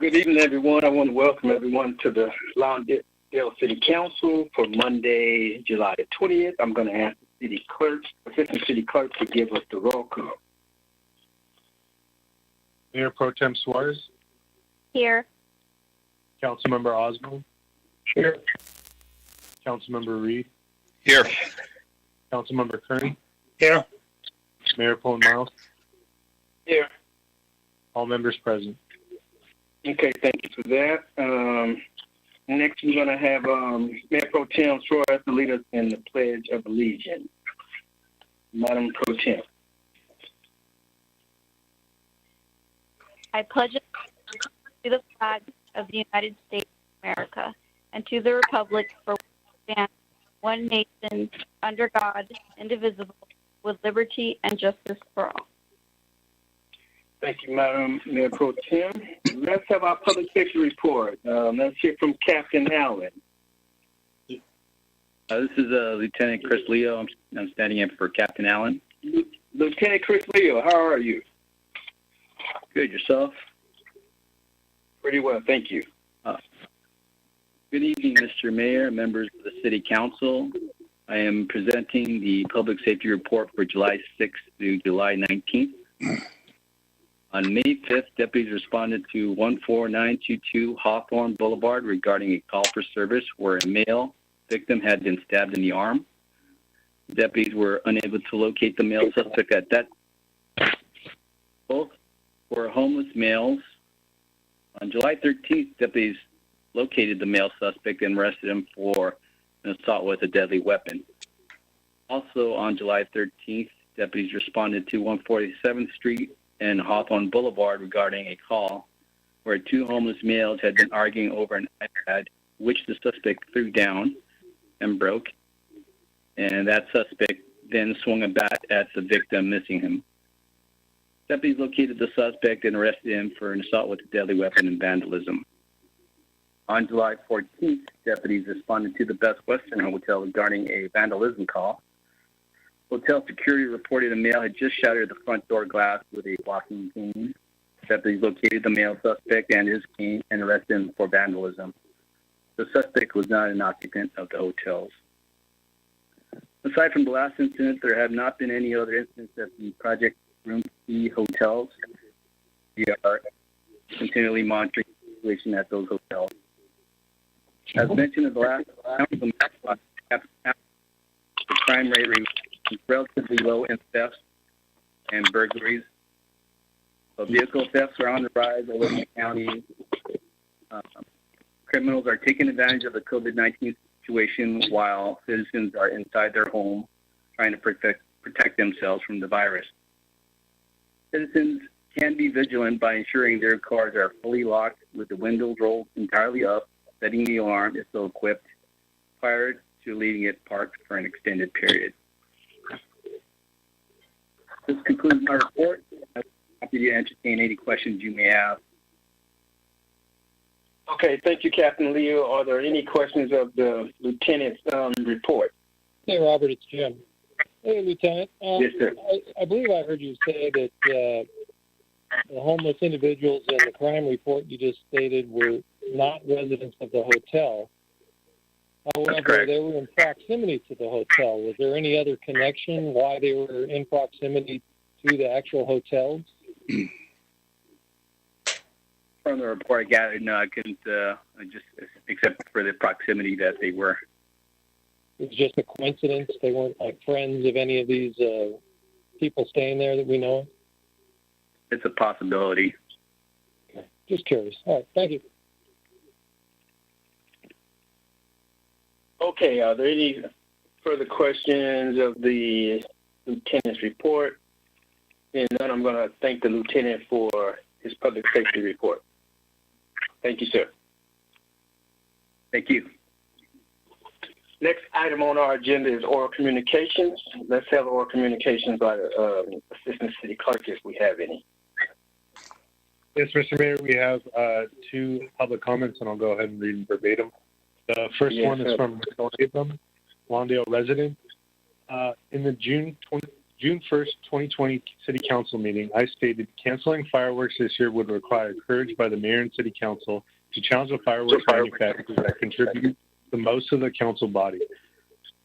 Good evening, everyone. I want to welcome everyone to the Lawndale City Council for Monday, July the 20th. I'm going to ask the city clerk, assistant city clerk, to give us the roll call. Mayor Pro Tem Suarez. Here. Councilmember Osmo. Here. Councilmember Reed. Here. Councilmember Kearney. Here. Mayor Paul Miles. Here. All members present. Okay, thank you for that. Next, we're going to have Mayor Pro Tem Suarez to lead us in the Pledge of Allegiance. Madam Pro Tem. I pledge allegiance to the flag of the United States of America and to the republic for which it stands, one nation, under God, indivisible, with liberty and justice for all. Thank you, Madam Mayor Pro Tem. Let's have our public safety report. Let's hear from Captain Allen. This is Lieutenant Chris Leo. I'm standing in for Captain Allen. Lieutenant Chris Leo, how are you? Good. Yourself? Pretty well, thank you. Good evening, Mr. Mayor, members of the City Council. I am presenting the public safety report for July 6th through July 19th. On May 5th, deputies responded to 14922 Hawthorne Boulevard regarding a call for service where a male victim had been stabbed in the arm. Deputies were unable to locate the male suspect at that. Both were homeless males. On July 13th, deputies located the male suspect and arrested him for an assault with a deadly weapon. Also on July 13th, deputies responded to 147th Street and Hawthorne Boulevard regarding a call where two homeless males had been arguing over an iPad, which the suspect threw down and broke, and that suspect then swung a bat at the victim, missing him. Deputies located the suspect and arrested him for an assault with a deadly weapon and vandalism. On July 14th, deputies responded to the Best Western Hotel regarding a vandalism call. Hotel security reported a male had just shattered the front door glass with a walking cane. Deputies located the male suspect and his cane and arrested him for vandalism. The suspect was not an occupant of the hotels. Aside from the last incident, there have not been any other incidents at the Project Room C hotels. We are continually monitoring the situation at those hotels. As mentioned in the last council, the crime rate remains relatively low in thefts and burglaries. Vehicle thefts are on the rise all over the county. Criminals are taking advantage of the COVID-19 situation while citizens are inside their home trying to protect themselves from the virus. Citizens can be vigilant by ensuring their cars are fully locked with the windows rolled entirely up, setting the alarm if so equipped, prior to leaving it parked for an extended period. This concludes my report. I'm happy to entertain any questions you may have. Okay, thank you, Captain Leo. Are there any questions of the lieutenant's report? Hey, Robert, it's Jim. Hey, Lieutenant. Yes, sir. I believe I heard you say that the homeless individuals in the crime report you just stated were not residents of the hotel. However, they were in proximity to the hotel. Was there any other connection why they were in proximity to the actual hotels? From the report I gathered, no, I couldn't just except for the proximity that they were. It was just a coincidence. They weren't like friends of any of these people staying there that we know of? It's a possibility. Okay. Just curious. All right, thank you. Okay, are there any further questions of the lieutenant's report? And then I'm going to thank the lieutenant for his public safety report. Thank you, sir. Thank you. Next item on our agenda is oral communications. Let's have oral communications by the Assistant City Clerk if we have any. Yes, Mr. Mayor, we have two public comments, and I'll go ahead and read them verbatim. The first one is from Abram, Lawndale resident. In the June June 1st, 2020 City Council meeting, I stated canceling fireworks this year would require courage by the mayor and City Council to challenge the fireworks manufacturers that contribute the most to the council body.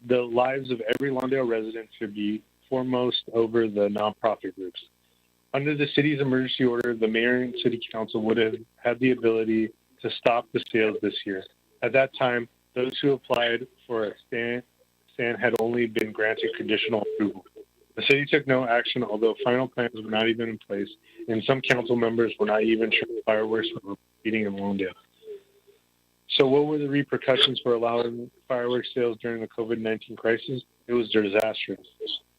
The lives of every Lawndale resident should be foremost over the nonprofit groups. Under the city's emergency order, the mayor and City Council would have had the ability to stop the sales this year. At that time, those who applied for a stand had only been granted conditional approval. The city took no action, although final plans were not even in place, and some council members were not even sure fireworks were repeating in Lawndale. So what were the repercussions for allowing fireworks sales during the COVID-19 crisis? It was disastrous.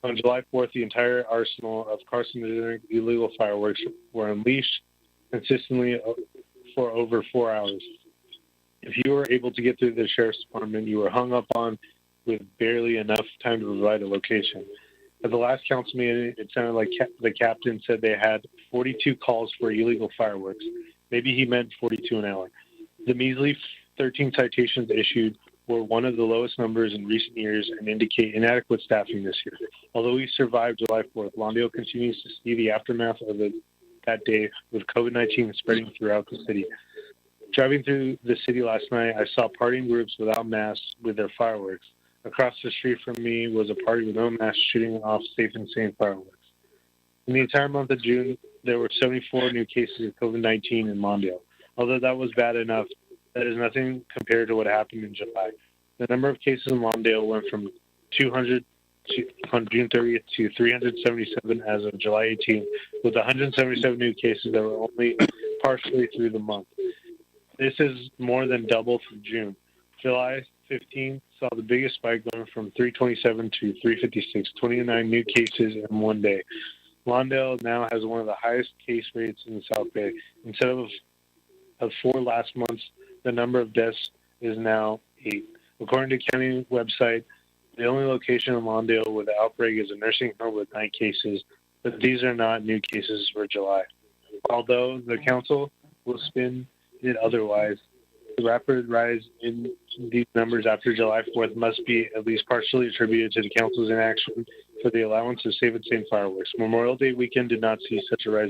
On July 4th, the entire arsenal of carcinogenic illegal fireworks were unleashed consistently for over 4 hours. If you were able to get through the sheriff's department, you were hung up on with barely enough time to provide a location. At the last council meeting, it sounded like the captain said they had 42 calls for illegal fireworks. Maybe he meant 42 an hour. The measly 13 citations issued were one of the lowest numbers in recent years and indicate inadequate staffing this year. Although we survived July 4th, Lawndale continues to see the aftermath of that day with COVID-19 spreading throughout the city. Driving through the city last night, I saw partying groups without masks with their fireworks. Across the street from me was a party with no masks shooting off safe and sane fireworks. In the entire month of June, there were 74 new cases of COVID-19 in Lawndale. Although that was bad enough, that is nothing compared to what happened in July. The number of cases in Lawndale went from 200 on June 30th to 377 as of July 18th, with 177 new cases that were only partially through the month. This is more than double from June. July 15th saw the biggest spike going from 327 to 356, 29 new cases in one day. Lawndale now has one of the highest case rates in the South Bay. Instead of 4 last months, the number of deaths is now 8. According to county website, the only location in Lawndale with the outbreak is a nursing home with 9 cases, but these are not new cases for July. Although the council will spin it otherwise, the rapid rise in these numbers after July 4th must be at least partially attributed to the council's inaction for the allowance of safe and sane fireworks. Memorial Day weekend did not see such a rise.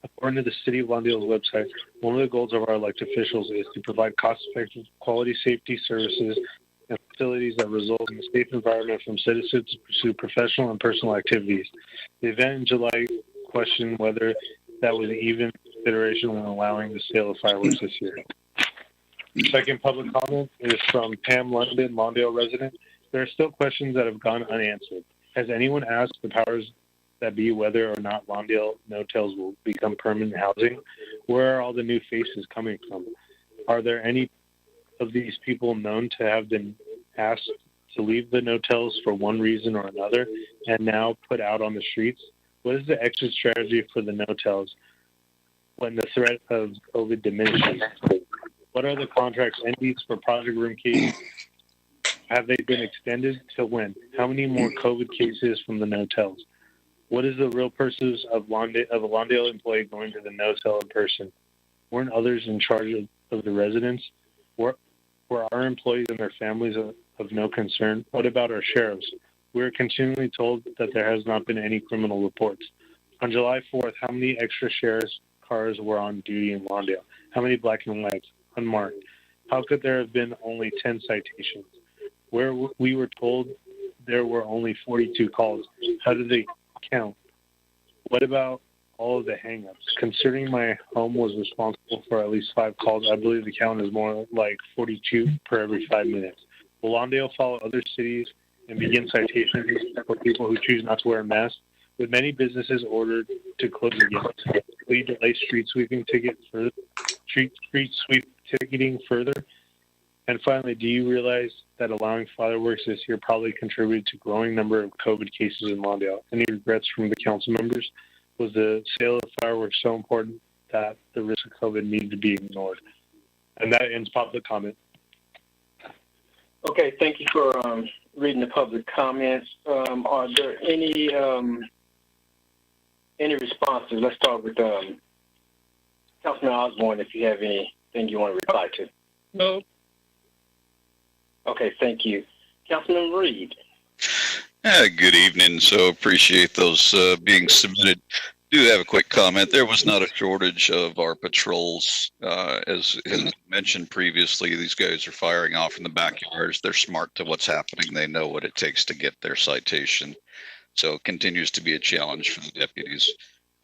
According to the City of Lawndale's website, one of the goals of our elected officials is to provide cost-effective quality safety services and facilities that result in a safe environment from citizens to pursue professional and personal activities. The event in July questioned whether that was even consideration when allowing the sale of fireworks this year. Second public comment is from Pam London, Lawndale resident. There are still questions that have gone unanswered. Has anyone asked the powers that be whether or not Lawndale no-tels will become permanent housing? Where are all the new faces coming from? Are there any of these people known to have been asked to leave the no-tels for one reason or another and now put out on the streets? What is the exit strategy for the no-tels when the threat of COVID diminishes? What are the contracts endings for Project Room cases? Have they been extended to when? How many more COVID cases from the no-tels? What is the real purpose of a Lawndale employee going to the no-tel in person? Weren't others in charge of the residents? Were our employees and their families of no concern? What about our sheriffs? We are continually told that there has not been any criminal reports. On July 4th, how many extra sheriff's cars were on duty in Lawndale? How many black and whites? Unmarked. How could there have been only 10 citations? Where we were told there were only 42 calls. How did they count? What about all of the hang-ups? Considering my home was responsible for at least 5 calls, I believe the count is more like 42 per every 5 minutes. Will Lawndale follow other cities and begin citations for people who choose not to wear a mask? With many businesses ordered to close again, will we delay street sweeping ticketing further? And finally, do you realize that allowing fireworks this year probably contributed to a growing number of COVID cases in Lawndale? Any regrets from the council members? Was the sale of fireworks so important that the risk of COVID needed to be ignored? And that ends public comment. Okay, thank you for reading the public comments. Are there any responses? Let's start with Councilman Osborne, if you have anything you want to reply to. No. Okay, thank you. Councilman Reed. Good evening. So appreciate those being submitted. Do have a quick comment. There was not a shortage of our patrols. As mentioned previously, these guys are firing off in the backyards. They're smart to what's happening. They know what it takes to get their citation. So it continues to be a challenge for the deputies.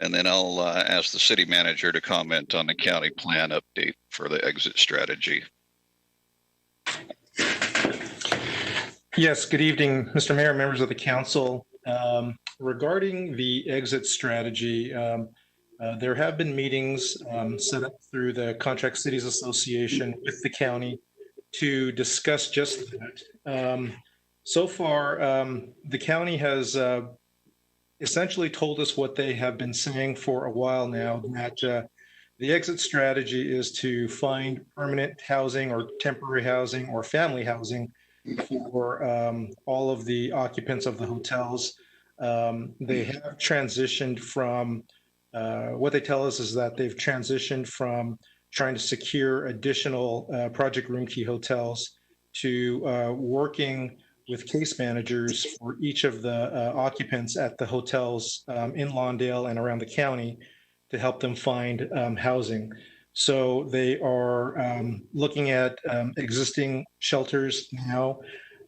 And then I'll ask the city manager to comment on the county plan update for the exit strategy. Yes, good evening, Mr. Mayor, members of the council. Regarding the exit strategy, there have been meetings set up through the Contract Cities Association with the county to discuss just that. So far, the county has essentially told us what they have been saying for a while now, that the exit strategy is to find permanent housing or temporary housing or family housing for all of the occupants of the hotels. They have transitioned from, what they tell us is that they've transitioned from trying to secure additional project room key hotels to working with case managers for each of the occupants at the hotels in Lawndale and around the county to help them find housing. So they are looking at existing shelters now.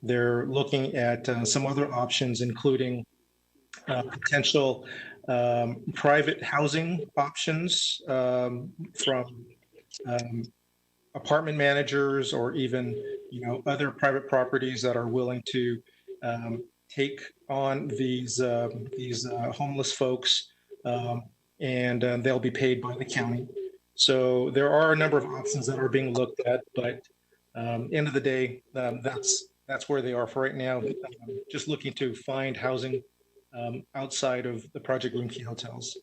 They're looking at some other options, including potential private housing options from apartment managers, or even other private properties that are willing to take on these homeless folks, and they'll be paid by the county. So there are a number of options that are being looked at, but end of the day, that's where they are for right now. Just looking to find housing outside of the project room key hotels.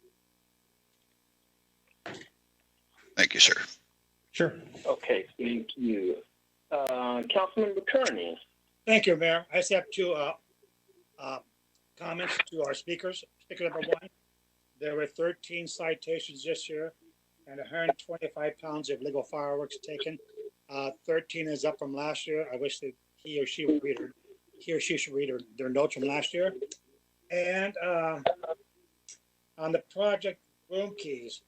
Thank you, sir. Sure. Okay, thank you. Councilmember Kearney. Thank you, Mayor. I just have two comments to our speakers. Speaker number one, there were 13 citations this year and 125 pounds of illegal fireworks taken. 13 is up from last year. I wish that he or she should read their notes from last year. And on the project room keys,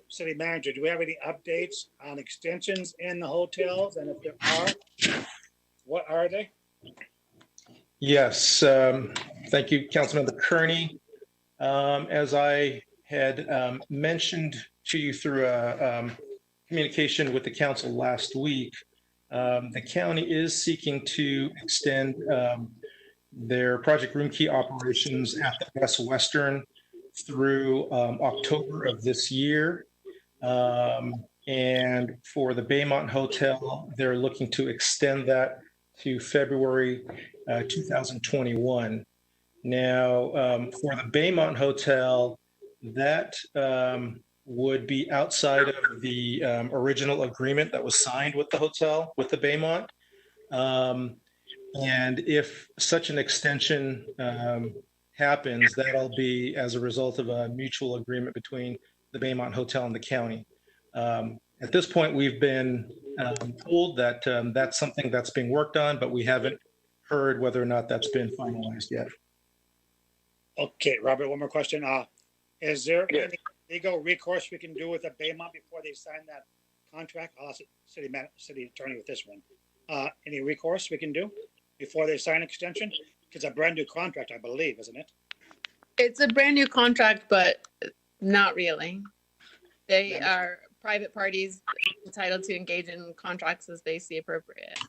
city manager, do we have any updates on extensions in the hotels? And if there are, what are they? Yes, thank you, Councilmember Kearney. As I had mentioned to you through a communication with the council last week, the county is seeking to extend their project room key operations at the Best Western through October of this year. And for the Baymont Hotel, they're looking to extend that to February 2021. Now, for the Baymont Hotel, that would be outside of the original agreement that was signed with the hotel, with the Baymont. And if such an extension happens, that'll be as a result of a mutual agreement between the Baymont Hotel and the county. At this point, we've been told that that's something that's being worked on, but we haven't heard whether or not that's been finalized yet. Okay, Robert, one more question. Is there any legal recourse we can do with the Baymont before they sign that contract? I'll ask the city attorney with this one. Any recourse we can do before they sign extension? It's a brand new contract, I believe, isn't it? It's a brand new contract, but not really. They are private parties entitled to engage in contracts as they see appropriate.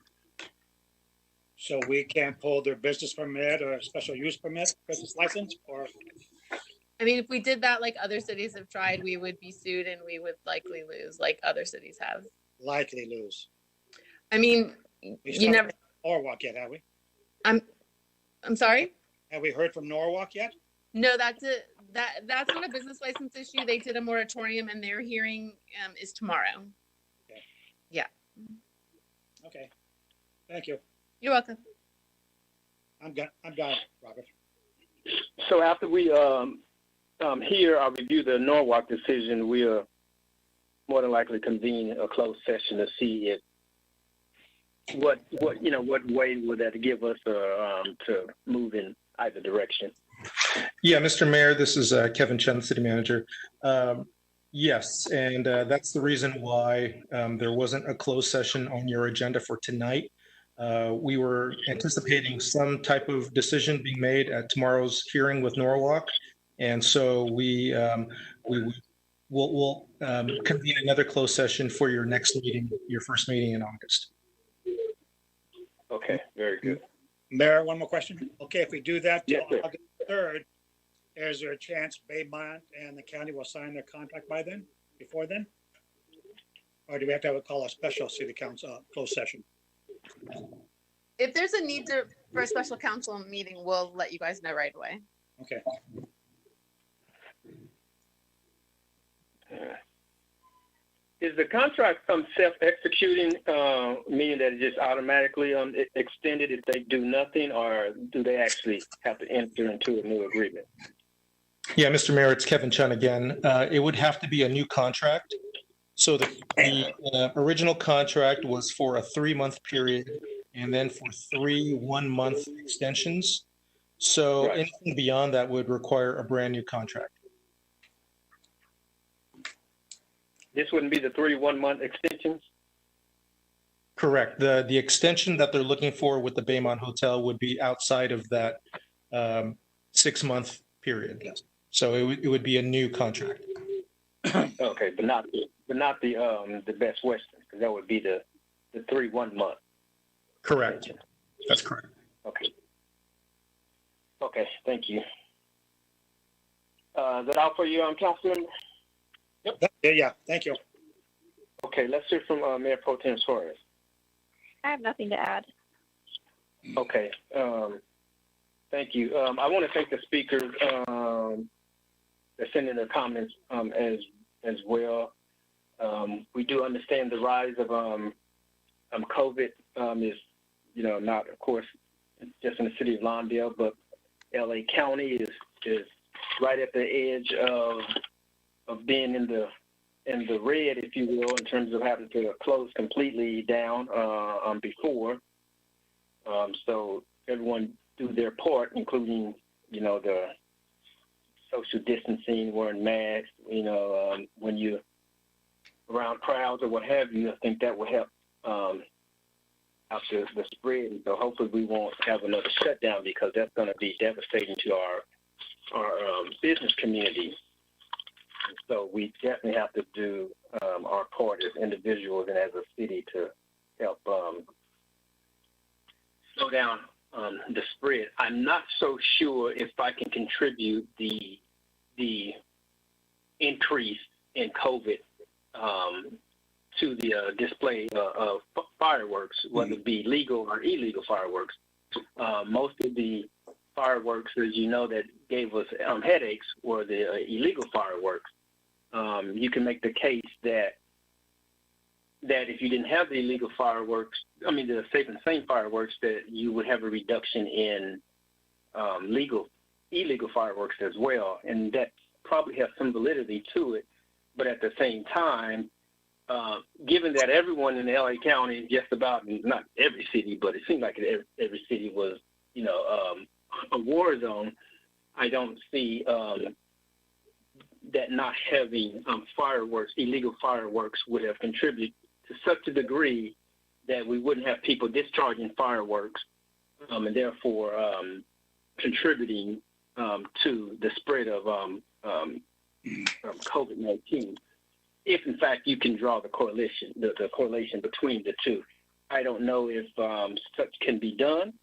So we can't pull their business permit or special use permit, business license, or? I mean, if we did that like other cities have tried, we would be sued and we would likely lose, like other cities have. Likely lose. I mean, you never. Norwalk yet, have we? I'm sorry? Have we heard from Norwalk yet? No, that's not a business license issue. They did a moratorium and their hearing is tomorrow. Okay. Yeah. Okay. Thank you. You're welcome. I'm done, Robert. So after we hear or review the Norwalk decision, we'll more than likely convene a closed session to see what way would that give us to move in either direction? Yeah, Mr. Mayor, this is Kevin Chen, City Manager. Yes, and that's the reason why there wasn't a closed session on your agenda for tonight. We were anticipating some type of decision being made at tomorrow's hearing with Norwalk, and so we'll convene another closed session for your next meeting, your first meeting in August. Okay, very good. Mayor, one more question. Okay, if we do that till Yes, August 3rd, is there a chance Baymont and the county will sign their contract by then, before then? Or do we have to call a special city council closed session? If there's a need for a special council meeting, we'll let you guys know right away. Okay. Is the contract self-executing, meaning that it just automatically extended if they do nothing, or do they actually have to enter into a new agreement? Yeah, Mr. Mayor, it's Kevin Chun again. It would have to be a new contract. So the original contract was for a 3-month period and then for 3 one-month extensions. So Right. anything beyond that would require a brand new contract. This wouldn't be the 3 one-month extensions? Correct. The extension that they're looking for with the Baymont Hotel would be outside of that 6-month period. So it would be a new contract. Okay, but not the Best Western, because that would be the 3 1-month. Correct. That's correct. Okay. Okay, thank you. Is that all for you, Councilman? Yep. Yeah, thank you. Okay, let's hear from Mayor Pro Tem Suarez. I have nothing to add. Okay, thank you. I want to thank the speakers that sent in their comments as well. We do understand the rise of COVID is, not, of course, just in the city of Lawndale, but LA County is right at the edge of being in the red, if you will, in terms of having to close completely down before. So everyone do their part, including, the social distancing, wearing masks, when you're around crowds or what have you. I think that will help out the spread. And so hopefully we won't have another shutdown, because that's going to be devastating to our business community. So we definitely have to do our part as individuals and as a city to help slow down the spread. I'm not so sure if I can contribute the increase in COVID to the display of fireworks, whether it be legal or illegal fireworks. Most of the fireworks, as you know, that gave us headaches were the illegal fireworks. You can make the case that if you didn't have the illegal fireworks, the safe and sane fireworks, that you would have a reduction in illegal fireworks as well, and that probably has some validity to it. But at the same time, given that everyone in LA County, just about, not every city, but it seemed like every city was, a war zone, I don't see that not having fireworks, illegal fireworks, would have contributed to such a degree that we wouldn't have people discharging fireworks and therefore contributing to the spread of COVID-19. If in fact you can draw the correlation between the two. I don't know if such can be done.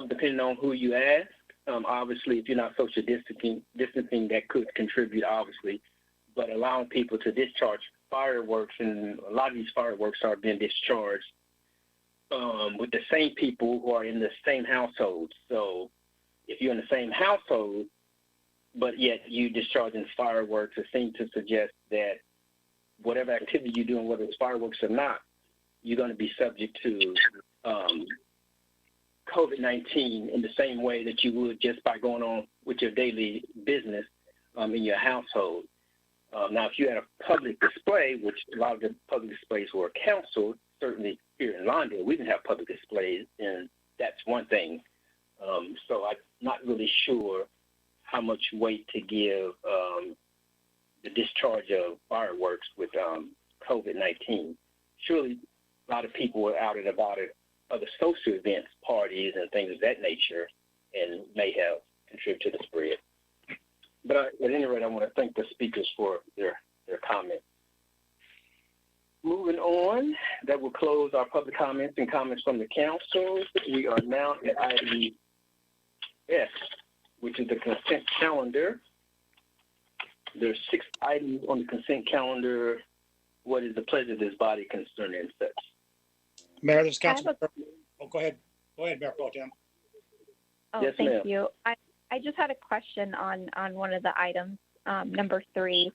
Depending on who you ask. Obviously, if you're not social distancing, that could contribute, obviously. But allowing people to discharge fireworks, and a lot of these fireworks are being discharged with the same people who are in the same household. So if you're in the same household, but yet you discharging fireworks, it seems to suggest that whatever activity you're doing, whether it's fireworks or not, you're going to be subject to COVID-19 in the same way that you would just by going on with your daily business in your household. Now, if you had a public display, which a lot of the public displays were canceled, certainly here in Lawndale, we didn't have public displays, and that's one thing. So I'm not really sure how much weight to give the discharge of fireworks with COVID-19. Surely a lot of people were out and about at other social events, parties, and things of that nature, and may have contributed to the spread. But at any rate, I want to thank the speakers for their comments. Moving on, that will close our public comments and comments from the council. We are now at item S, which is the consent calendar. There's 6 items on the consent calendar. What is the pleasure of this body concerning such? Mayor, this council. Oh, go ahead. Go ahead, Mayor Pro Tem. Oh, Yes, thank ma'am. you. I just had a question on one of the items, number 3,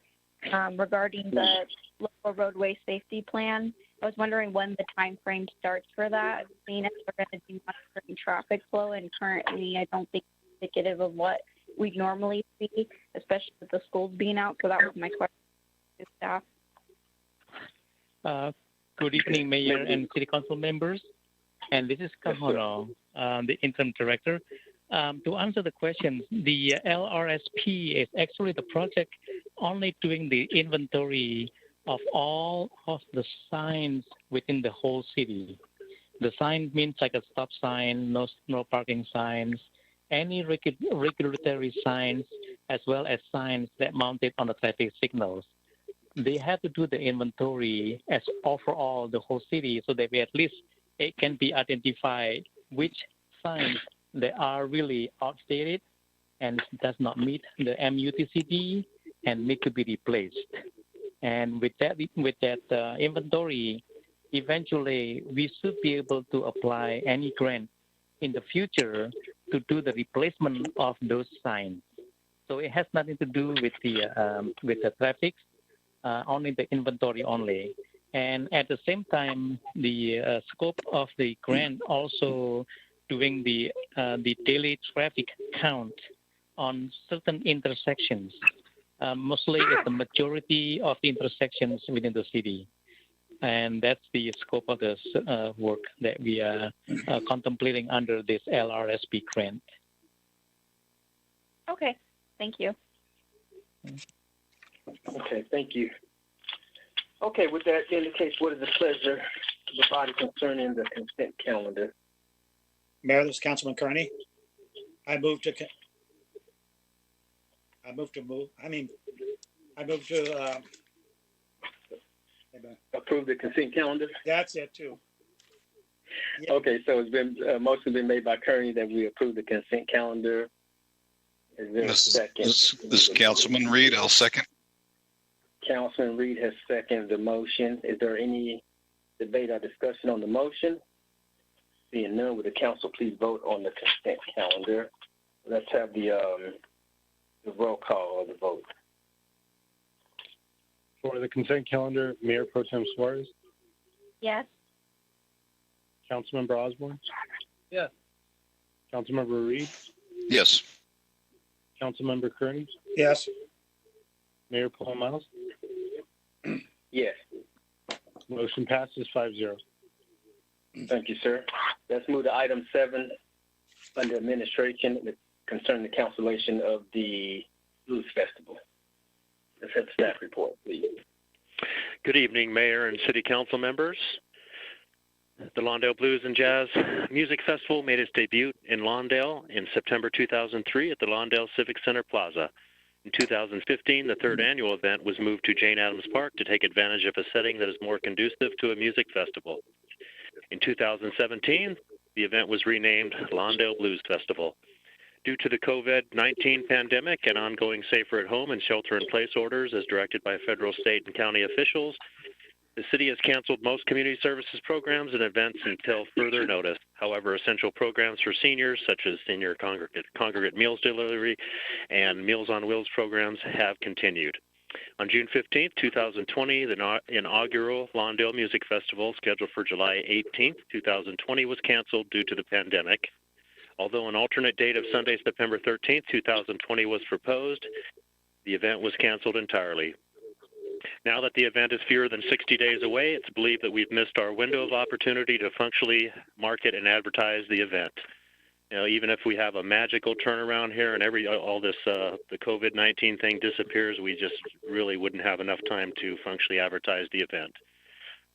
regarding the local roadway safety plan. I was wondering when the time frame starts for that, seeing as we're going to do monitoring traffic flow, and currently I don't think it's indicative of what we normally see, especially with the schools being out. So that was my question to staff. Good evening, Mayor and City Council members. And this is Kahono, the interim director. To answer the question, the LRSP is actually the project only doing the inventory of all of the signs within the whole city. The sign means like a stop sign, no parking signs, any regulatory signs, as well as signs that mounted on the traffic signals. They have to do the inventory as overall the whole city, so that at least it can be identified which signs that are really outdated and does not meet the MUTCD and need to be replaced. And with that inventory, eventually we should be able to apply any grant in the future to do the replacement of those signs. So it has nothing to do with the traffic, only the inventory only. And at the same time, the scope of the grant also doing the daily traffic count on certain intersections. Mostly it's the majority of the intersections within the city. And that's the scope of this work that we are contemplating under this LRSP grant. Okay, thank you. Okay, thank you. Okay, with that indicates what is the pleasure of the body concerning the consent calendar? Mayor, this is Councilman Kearney. I move to Approve the consent calendar? that's it too. Yeah. Okay, so it's been, motion been made by Kearney that we approve the consent calendar. Is there a second? This is Councilman Reed. I'll second. Councilman Reed has seconded the motion. Is there any debate or discussion on the motion? Seeing none, would the council please vote on the consent calendar? Let's have the roll call of the vote. For the consent calendar, Mayor Pro Tem Suarez, Yes. Councilmember Osborne, Yes. Councilmember Reed, Yes. Councilmember Kearney, Yes. Mayor Paul Miles. Yes. Motion passes 5-0. Thank you, sir. Let's move to item 7 under administration concerning the cancellation of the Blues Festival. Let's have the staff report, please. Good evening, Mayor and City Council members. The Lawndale Blues and Jazz Music Festival made its debut in Lawndale in September 2003 at the Lawndale Civic Center Plaza. In 2015, the third annual event was moved to Jane Addams Park to take advantage of a setting that is more conducive to a music festival. In 2017, the event was renamed Lawndale Blues Festival. Due to the COVID-19 pandemic and ongoing safer-at-home and shelter-in-place orders as directed by federal, state, and county officials, the city has canceled most community services programs and events until further notice. However, essential programs for seniors, such as senior congregate meals delivery and Meals on Wheels programs, have continued. On June 15, 2020, the inaugural Lawndale Music Festival, scheduled for July 18, 2020, was canceled due to the pandemic. Although an alternate date of Sunday, September 13, 2020 was proposed, the event was canceled entirely. Now that the event is fewer than 60 days away, it's believed that we've missed our window of opportunity to functionally market and advertise the event. You know, even if we have a magical turnaround here and all this the COVID-19 thing disappears, we just really wouldn't have enough time to functionally advertise the event.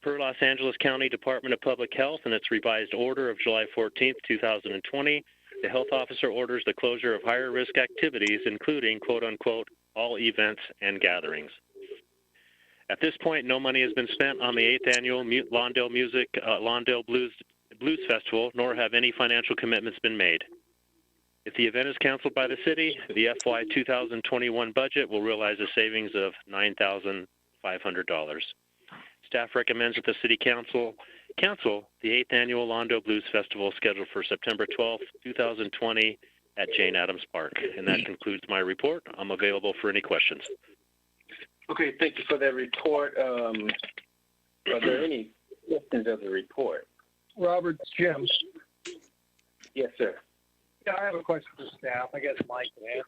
Per Los Angeles County Department of Public Health and its revised order of July 14, 2020, the health officer orders the closure of higher risk activities, including quote unquote all events and gatherings. At this point, no money has been spent on the 8th annual Lawndale Blues Festival, nor have any financial commitments been made. If the event is canceled by the city, the FY 2021 budget will realize a savings of $9,500. Staff recommends that the City Council cancel the 8th annual Lawndale Blues Festival scheduled for September 12, 2020 at Jane Addams Park. And that concludes my report. I'm available for any questions. Okay, thank you for that report. Are there any questions of the report? Robert, Jim. Yes, sir. Yeah, I have a question for staff. I guess Mike can answer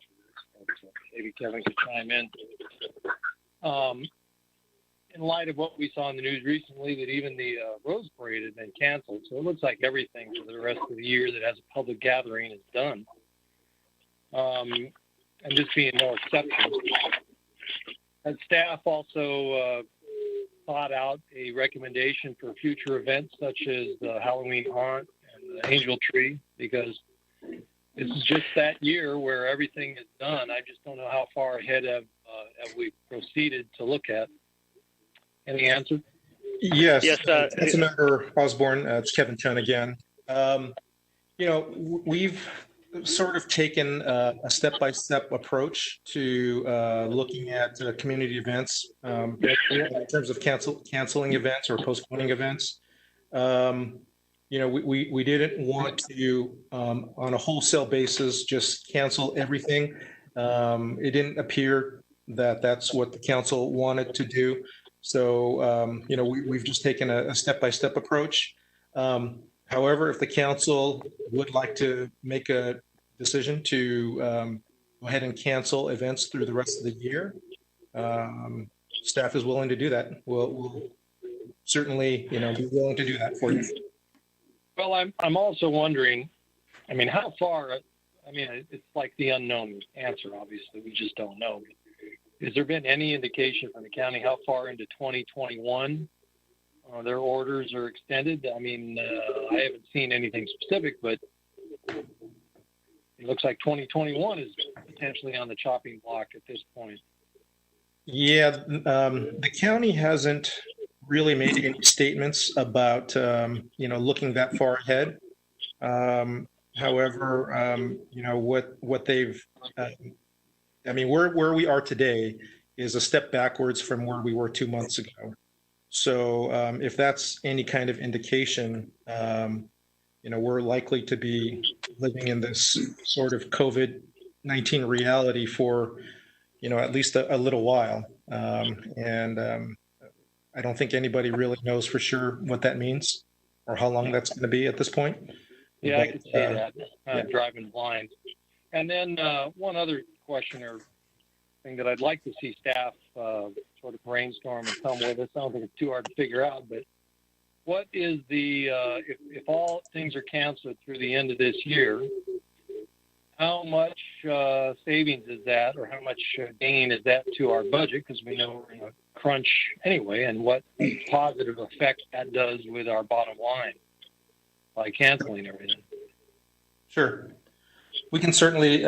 this. Maybe Kevin could chime in. In light of what we saw in the news recently, that even the Rose Parade had been canceled, so it looks like everything for the rest of the year that has a public gathering is done. And this being no exception. Has staff also thought out a recommendation for future events such as the Halloween haunt and the angel tree? Because this is just that year where everything is done. I just don't know how far ahead have we proceeded to look at. Any answer? Yes. Councilmember Osborne, it's Kevin Chun again. We've sort of taken a step-by-step approach to looking at community events in terms of canceling events or postponing events. We didn't want to, on a wholesale basis, just cancel everything. It didn't appear that that's what the council wanted to do. So, we've just taken a step-by-step approach. However, if the council would like to make a decision to go ahead and cancel events through the rest of the year, staff is willing to do that. We'll certainly, be willing to do that for you. Well, I'm also wondering, how far, it's like the unknown answer, obviously, we just don't know. Has there been any indication from the county how far into 2021 their orders are extended? I haven't seen anything specific, but it looks like 2021 is potentially on the chopping block at this point. Yeah, the county hasn't really made any statements about, looking that far ahead. However, what they've, where we are today is a step backwards from where we were 2 months ago. So if that's any kind of indication, we're likely to be living in this sort of COVID-19 reality for, at least a little while. I don't think anybody really knows for sure what that means or how long that's going to be at this point. Yeah, I could see that. Driving blind. And then one other question or thing that I'd like to see staff sort of brainstorm and come with us. I don't think it's too hard to figure out, but what is the, if all things are canceled through the end of this year, how much savings is that, or how much gain is that to our budget? Because we know we're in a crunch anyway, and what positive effect that does with our bottom line by canceling everything. Sure. We can certainly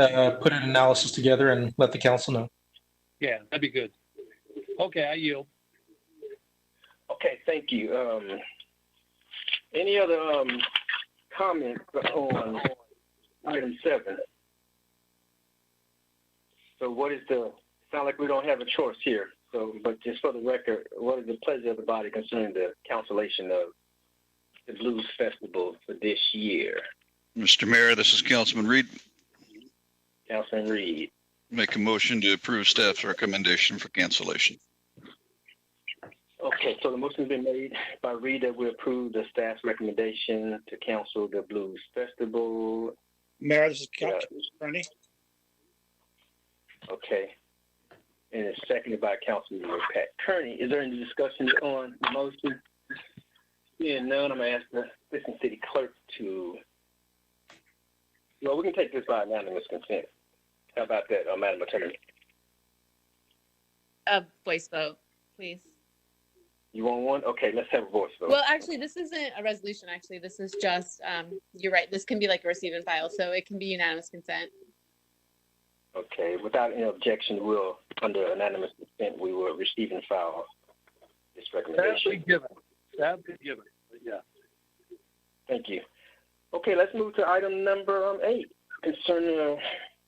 put an analysis together and let the council know. Yeah, that'd be good. Okay, I yield. Okay, thank you. Any other comments on item 7? So what is sound like we don't have a choice here. So, but just for the record, what is the pleasure of the body concerning the cancellation of the Blues Festival for this year? Mr. Mayor, this is Councilman Reed. Councilman Reed. Make a motion to approve staff's recommendation for cancellation. Okay, so the motion's been made by Reed that we approve the staff's recommendation to cancel the Blues Festival. Mayor, this is Councilman Bernie. Okay. and it's seconded by Councilmember Pat Kearney. Is there any discussion on the motion? Seeing none, I'm going to ask the Assistant City Clerk to, well, we can take this by unanimous consent. How about that, Madam Attorney? A voice vote, please. You want one? Okay, let's have a voice vote. Well, actually, this isn't a resolution. Actually, this is just, you're right. This can be like a receive and file, so it can be unanimous consent. Okay, without any objection, we'll, under unanimous consent, we will receive and file this recommendation. Sadly given, but yeah. Thank you. Okay, let's move to item number 8, concerning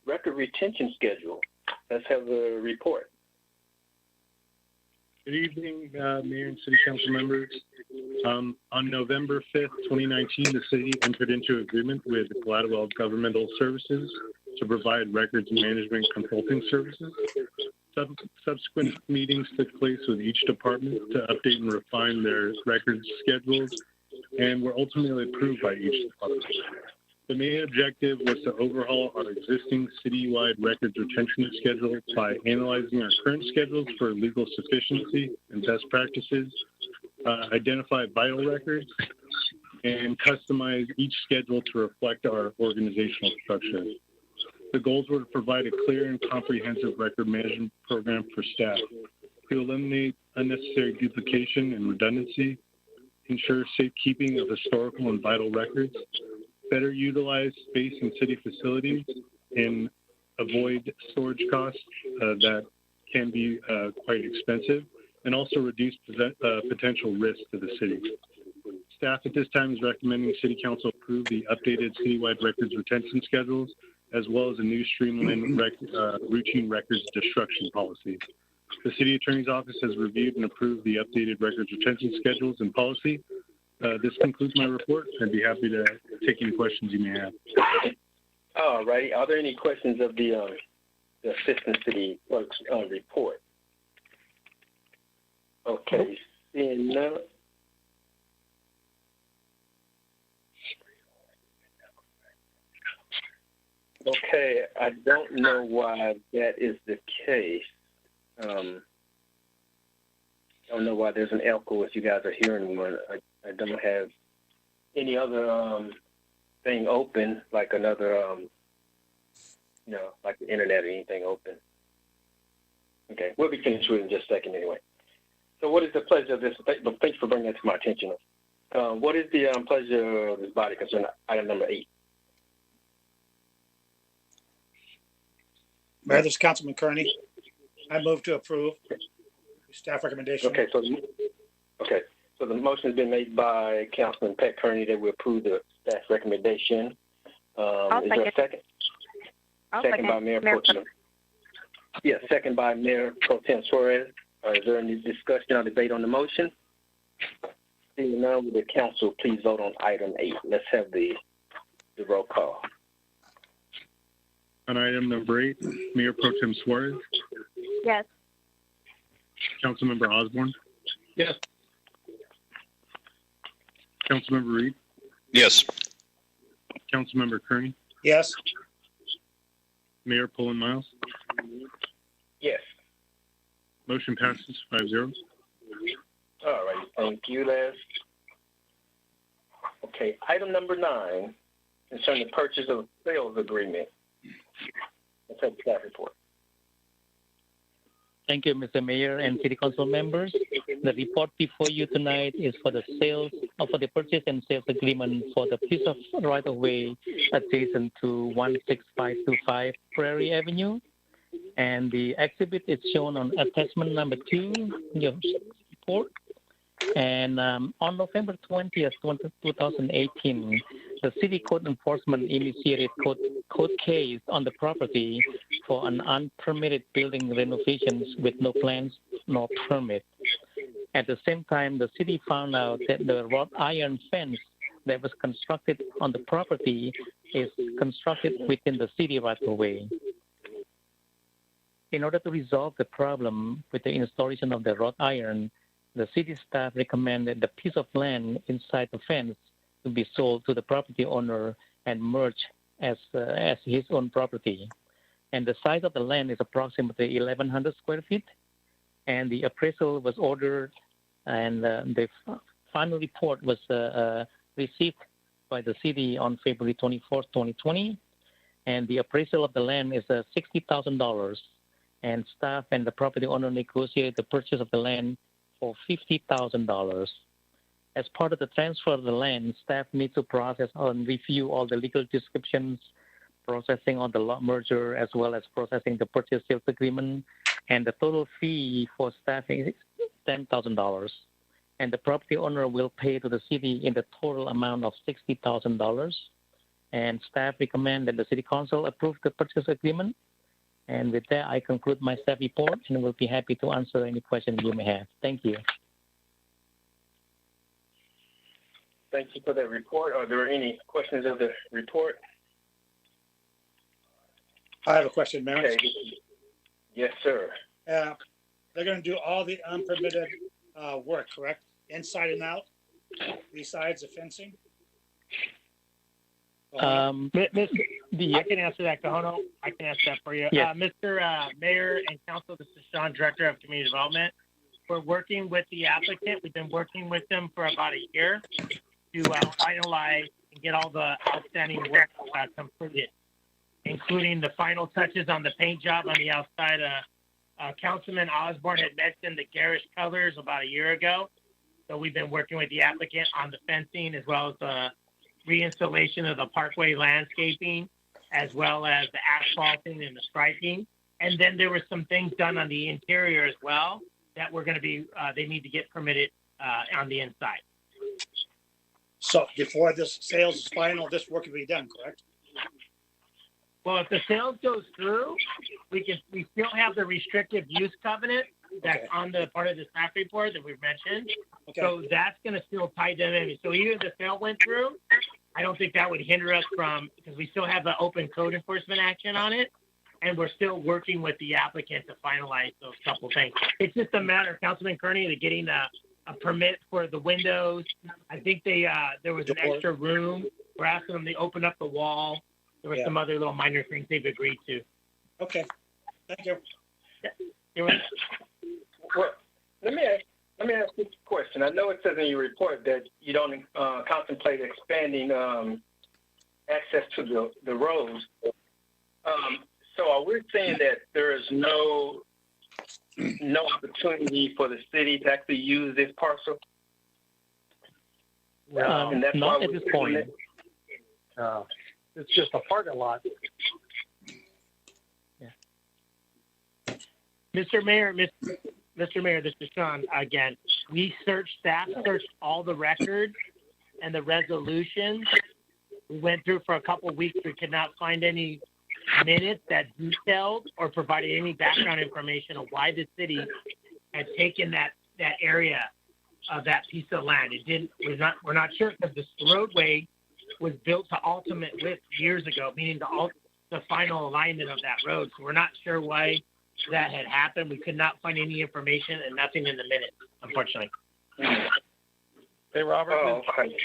record retention schedule. Let's have a report. Good evening, Mayor and City Council members. On November 5th, 2019, the city entered into agreement with Gladwell Governmental Services to provide records management consulting services. Subsequent meetings took place with each department to update and refine their records schedules and were ultimately approved by each department. The main objective was to overhaul our existing citywide records retention schedule by analyzing our current schedules for legal sufficiency and best practices, identify vital records, and customize each schedule to reflect our organizational structure. The goals were to provide a clear and comprehensive record management program for staff, to eliminate unnecessary duplication and redundancy, ensure safekeeping of historical and vital records, better utilize space in city facilities, and avoid storage costs that can be quite expensive, and also reduce potential risk to the city. Staff at this time is recommending City Council approve the updated citywide records retention schedules, as well as a new streamlined routine records destruction policy. The City Attorney's Office has reviewed and approved the updated records retention schedules and policy. This concludes my report. I'd be happy to take any questions you may have. All righty. Are there any questions of the Assistant City Clerk's report? Okay. Seeing none. Okay, I don't know why that is the case. I don't know why there's an echo if you guys are hearing one. I don't have any other thing open, like another, like the internet or anything open. Okay, we'll be finished with it in just a second anyway. So what is the pleasure of this? Thanks for bringing that to my attention. What is the pleasure of this body concerning item number 8? Mayor, this is Councilman Kearney. I move to approve staff recommendation. Okay, so the motion has been made by Councilman Pat Kearney that we approve the staff recommendation. Is there a second? Second by Mayor Pro Tem. Yes, second by Mayor Pro Tem Suarez. Is there any discussion or debate on the motion? Seeing none, will the council please vote on item 8? Let's have the roll call. On item number 8, Mayor Pro Tem Suarez. Yes. Councilmember Osborne. Yes. Councilmember Reed. Yes. Councilmember Kearney. Yes. Mayor Pullen Miles. Yes. Motion passes 5-0. All right, thank you, Les. Okay, item number 9, concerning the purchase of a sales agreement. Let's have the staff report. Thank you, Mr. Mayor and City Council members. The report before you tonight is for the purchase and sales agreement for the piece of right-of-way adjacent to 16525 Prairie Avenue. And the exhibit is shown on attachment number 2, your report. And on November 20th, 2018, the City Code Enforcement initiated court case on the property for an unpermitted building renovations with no plans nor permit. At the same time, the city found out that the wrought iron fence that was constructed on the property is constructed within the city right-of-way. In order to resolve the problem with the installation of the wrought iron, the city staff recommended the piece of land inside the fence to be sold to the property owner and merged as his own property. and the size of the land is approximately 1,100 square feet. And the appraisal was ordered, and the final report was received by the city on February 24th, 2020. And the appraisal of the land is $60,000, and staff and the property owner negotiated the purchase of the land for $50,000. As part of the transfer of the land, staff needs to process and review all the legal descriptions, processing on the lot merger, as well as processing the purchase sales agreement. And the total fee for staffing is $10,000. And the property owner will pay to the city in the total amount of $60,000. And staff recommend that the city council approve the purchase agreement. And with that, I conclude my staff report and will be happy to answer any questions you may have. Thank you. Thank you for that report. Are there any questions of the report? I have a question, Mayor. Okay. Yes, sir. They're going to do all the unpermitted work, correct? Inside and out, besides the fencing? I can answer that, Kahono. I can answer that for you. Yes. Mr. Mayor and Council, this is Sean, Director of Community Development. We're working with the applicant. We've been working with them for about a year to finalize and get all the outstanding work completed, including the final touches on the paint job on the outside. Councilman Osborne had mentioned the garish colors about a year ago. So we've been working with the applicant on the fencing as well as the reinstallation of the parkway landscaping, as well as the asphalting and the striping. And then there were some things done on the interior as well that we're going to be, they need to get permitted on the inside. So before this sales is final, this work will be done, correct? Well, if the sales goes through, we still have the restrictive use covenant that's on the part of the staff report that we've mentioned. Okay. So that's going to still tie them in. So even if the sale went through, I don't think that would hinder us from, because we still have the open code enforcement action on it, and we're still working with the applicant to finalize those couple things. It's just a matter of Councilman Kearney of getting a permit for the windows. I think there was an extra room. We're asking them to open up the wall. There were some other little minor things they've agreed to. Okay, thank you. Yeah. Well, let me ask this question. I know it says in your report that you don't contemplate expanding access to the roads. So are we saying that there is no opportunity for the city to actually use this parcel? And that's not at this point. It's just a parking lot. Yeah. Mr. Mayor, this is Sean again. Staff searched all the records and the resolutions. We went through for a couple of weeks. We could not find any minutes that detailed or provided any background information on why the city had taken that area of that piece of land. We're not sure because this roadway was built to ultimate width years ago, meaning the final alignment of that road. So we're not sure why that had happened. We could not find any information and nothing in the minutes, unfortunately. Hey, Robert. Okay.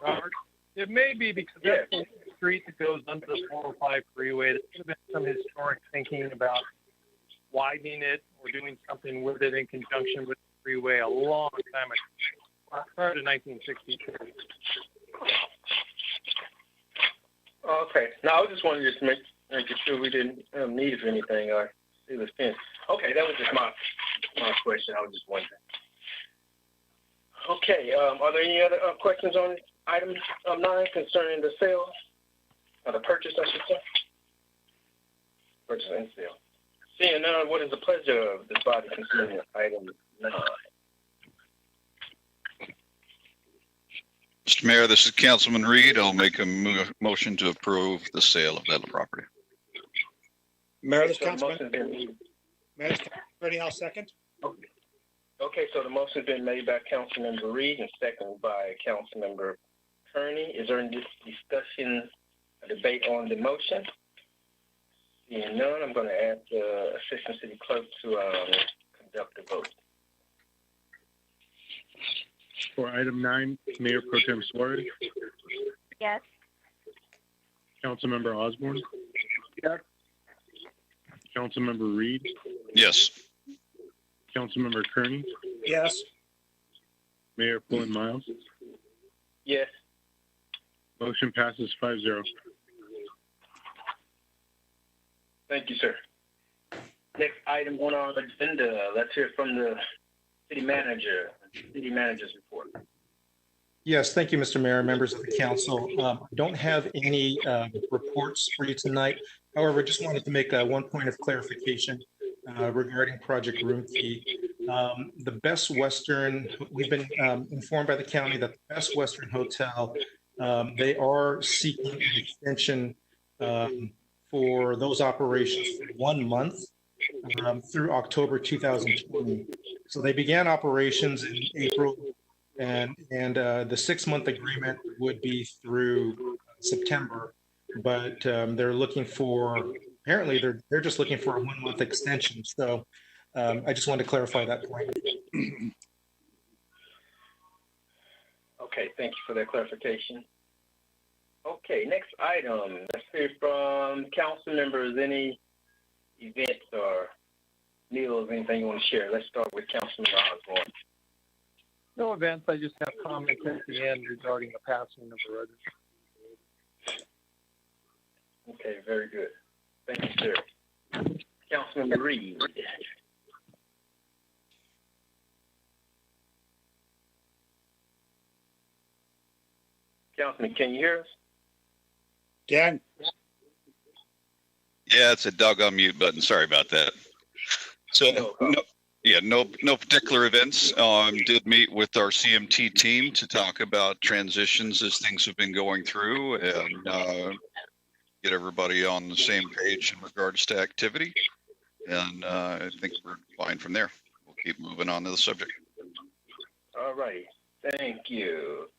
Robert, it may be because that's the street that goes under the 405 freeway. There could have been some historic thinking about widening it or doing something with it in conjunction with the freeway a long time ago, prior to 1962. Okay. No, I was just wanting to make sure we didn't need it for anything or see the fence. Okay, that was just my question. I was just wondering. Okay. Are there any other questions on item 9 concerning the sale or the purchase, I should say? Purchase and sale. Seeing none, what is the pleasure of this body concerning item 9? Mr. Mayor, this is Councilman Reed. I'll make a motion to approve the sale of that property. Mayor, this Councilman. Mayor, Kearney, I'll second. Okay, so the motion's been made by Councilmember Reed and seconded by Councilmember Kearney. Is there any discussion, a debate on the motion? Seeing none, I'm going to ask the Assistant City Clerk to conduct the vote. For item 9, Mayor Pro Tem Suarez. Yes. Councilmember Osborne. Yes. Councilmember Reed, Yes. Councilmember Kearney, Yes. Mayor Pullen Miles. Yes. Motion passes 5-0. Thank you, sir. Next item on our agenda, let's hear from the city manager's report. Yes, thank you, Mr. Mayor, members of the council. I don't have any reports for you tonight. However, just wanted to make one point of clarification regarding Project Room Key. The Best Western, we've been informed by the county that the Best Western Hotel, they are seeking an extension for those operations for 1 month through October 2020. So they began operations in April, and the 6-month agreement would be through September, but they're looking for, apparently they're just looking for a 1 month extension. So I just wanted to clarify that point. Okay, thank you for that clarification. Okay, next item. Let's hear from council members. Any events or meals, anything you want to share? Let's start with Councilmember Osborne. No events. I just have comments at the end regarding the passing of the register. Okay, very good. Thank you, sir. Councilmember Reed. Councilman, can you hear us? Dan? Yeah, it's a doggone mute button. Sorry about that. So, no particular events. Did meet with our CMT team to talk about transitions as things have been going through and get everybody on the same page in regards to activity. And I think we're fine from there. We'll keep moving on to the subject. All right. Thank you.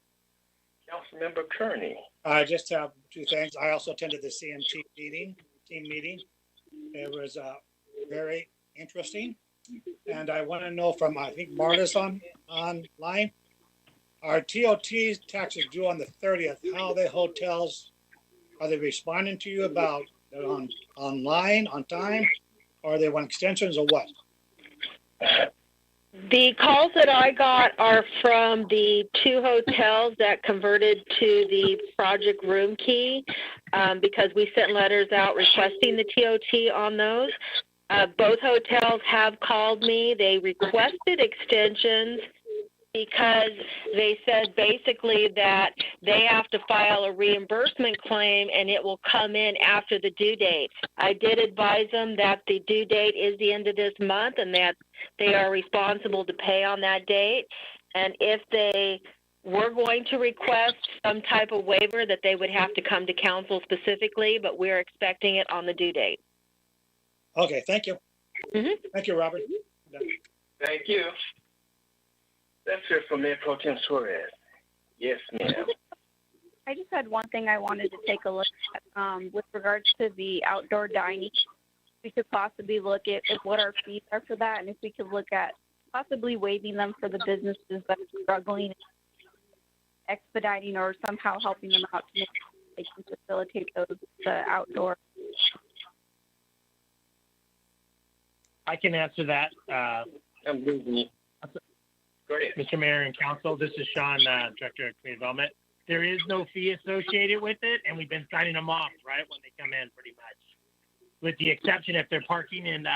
Councilmember Kearney. I just have 2 things. I also attended the CMT team meeting. It was very interesting. And I want to know from, I think Marta's online, our TOT taxes due on the 30th. How the hotels, are they responding to you about online, on time? Or they want extensions or what? The calls that I got are from the 2 hotels that converted to the Project Room Key because we sent letters out requesting the TOT on those. Both hotels have called me. They requested extensions because they said basically that they have to file a reimbursement claim and it will come in after the due date. I did advise them that the due date is the end of this month and that they are responsible to pay on that date. And if they were going to request some type of waiver, that they would have to come to council specifically, but we're expecting it on the due date. Okay, thank you. Mm-hmm. Thank you, Robert. Thank you. Let's hear from Mayor Pro Tem Suarez. Yes, ma'am. I just had one thing I wanted to take a look at with regards to the outdoor dining. We could possibly look at what our fees are for that, and if we could look at possibly waiving them for the businesses that are struggling, expediting or somehow helping them out to make sure they can facilitate the outdoor. I can answer that. I'm losing you. Go ahead. Mr. Mayor and Council, this is Sean, Director of Community Development. There is no fee associated with it, and we've been signing them off, right, when they come in pretty much. With the exception if they're parking in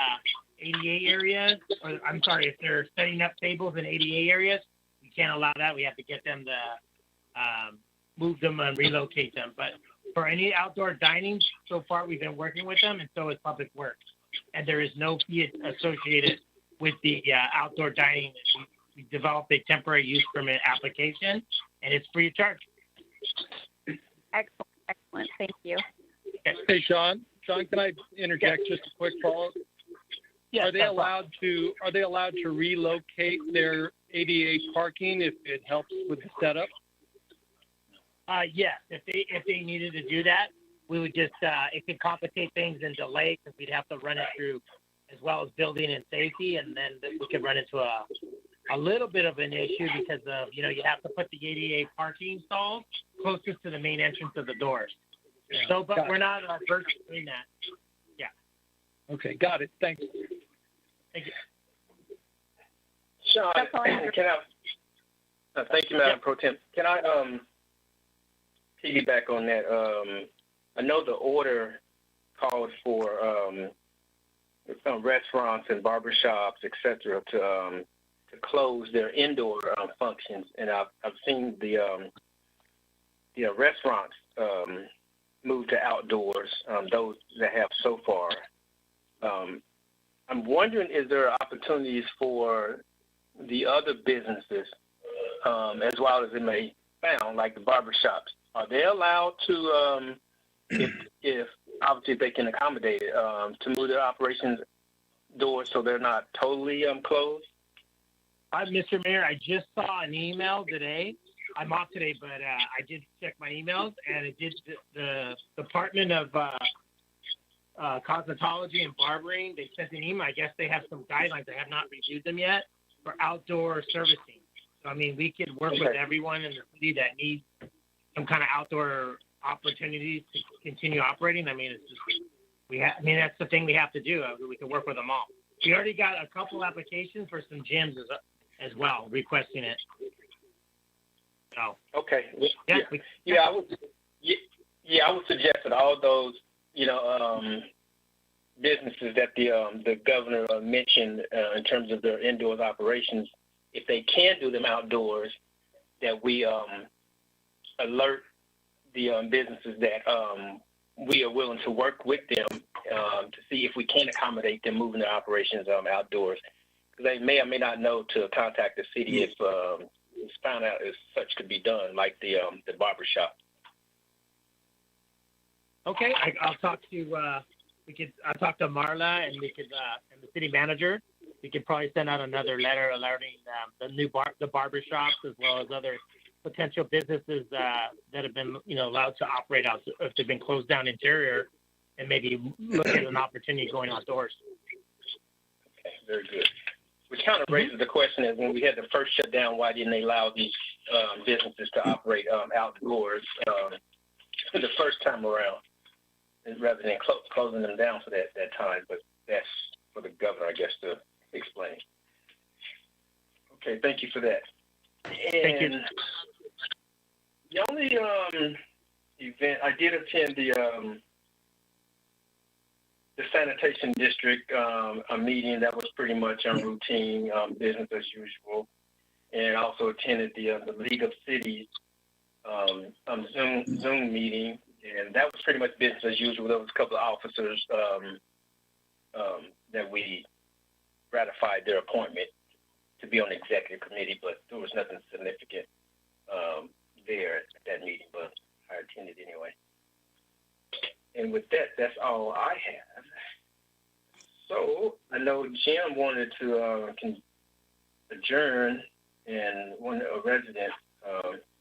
ADA areas, or I'm sorry, if they're setting up tables in ADA areas, we can't allow that. We have to get them to move them and relocate them. But for any outdoor dining, so far we've been working with them, and so is Public Works. And there is no fee associated with the outdoor dining. We developed a temporary use permit application, and it's free of charge. Excellent. Thank you. Okay. Hey, Sean, can I interject just a quick follow-up? Yes, are they allowed to relocate their ADA parking if it helps with the setup? Yes, if they needed to do that, we would just it could complicate things and delay because we'd have to run it through as well as building and safety, and then we could run into a little bit of an issue because of you have to put the ADA parking stalls closest to the main entrance of the doors. So, but we're not averse to doing that. Yeah. Okay, got it. Thanks. Thank you. Sean, can I, thank you, Madam Pro Tem. Can I piggyback on that? I know the order called for restaurants and barbershops, et cetera, to close their indoor functions, and I've seen the restaurants move to outdoors. Those that have so far. I'm wondering, is there opportunities for the other businesses, as well as it may sound, like the barbershops? Are they allowed to, if obviously if they can accommodate it, to move their operations doors so they're not totally closed? Mr. Mayor, I just saw an email today. I'm off today, but I did check my emails, and it did the Department of Cosmetology and Barbering. They sent an email. I guess they have some guidelines. I have not reviewed them yet for outdoor servicing. So I mean, we could work with everyone in the city that needs some kind of outdoor opportunities to continue operating. I mean, it's just that's the thing we have to do. We can work with them all. We already got a couple applications for some gyms as well, requesting it. So okay, I would suggest that all those businesses that the governor mentioned in terms of their indoors operations, if they can do them outdoors, that we alert the businesses that we are willing to work with them to see if we can accommodate them moving their operations outdoors. Because they may or may not know to contact the city if it's found out if such could be done, like the barbershop. Okay, I'll talk to I'll talk to Marla and and the city manager. We could probably send out another letter alerting the barbershops as well as other potential businesses that have been allowed to operate out if they've been closed down interior, and maybe look at an opportunity going outdoors. Okay, very good. Which kind of raises the question is, when we had the first shutdown, why didn't they allow these businesses to operate outdoors the first time around, rather than closing them down for that time? But that's for the governor, I guess, to explain. Okay, thank you for that. Thank you. The only event I did attend the sanitation district a meeting that was pretty much routine business as usual, and also attended the League of Cities Zoom meeting, and that was pretty much business as usual. There was a couple of officers that we ratified their appointment to be on the executive committee, but there was nothing significant there at that meeting, but I attended anyway. And with that, that's all I have. So I know Jim wanted to adjourn and want a resident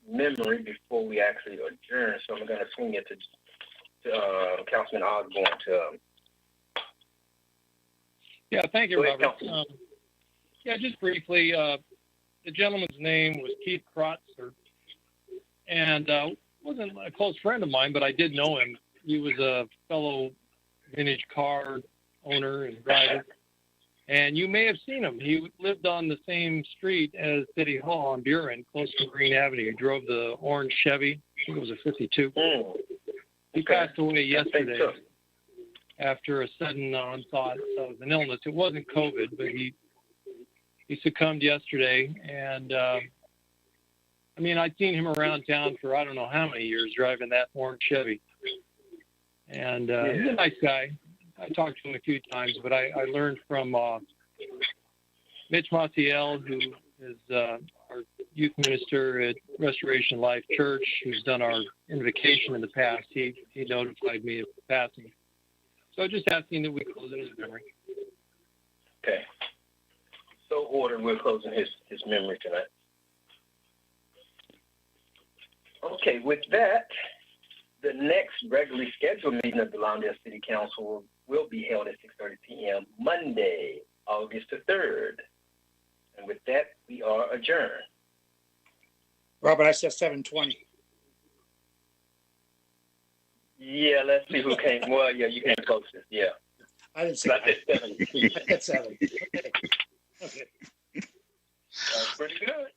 memory before we actually adjourn. So I'm going to swing it to Councilman Osborne to. Yeah, thank you, Robert. Just briefly, the gentleman's name was Keith Krotzer, and wasn't a close friend of mine, but I did know him. He was a fellow vintage car owner and driver, and you may have seen him. He lived on the same street as City Hall on Buren, close to Green Avenue. He drove the orange Chevy. I think it was a 52. He passed away yesterday after a sudden onset of an illness. It wasn't COVID, but he succumbed yesterday, and I'd seen him around town for I don't know how many years driving that orange Chevy. And he's a nice guy. I talked to him a few times, but I learned from Mitch Maciel, who is our youth minister at Restoration Life Church, who's done our invocation in the past. He notified me of passing. So just asking that we close in his memory. Okay. So ordered, we're closing his memory tonight. Okay, with that, the next regularly scheduled meeting of the Lawndale City Council will be held at 6:30 p.m. Monday, August the 3rd. And with that, we are adjourned. Robert, I said 7:20. Yeah, let's see who came. Well, yeah, you came closest. Yeah. I didn't say I said 7. I said 7. Okay. Okay. That's pretty good.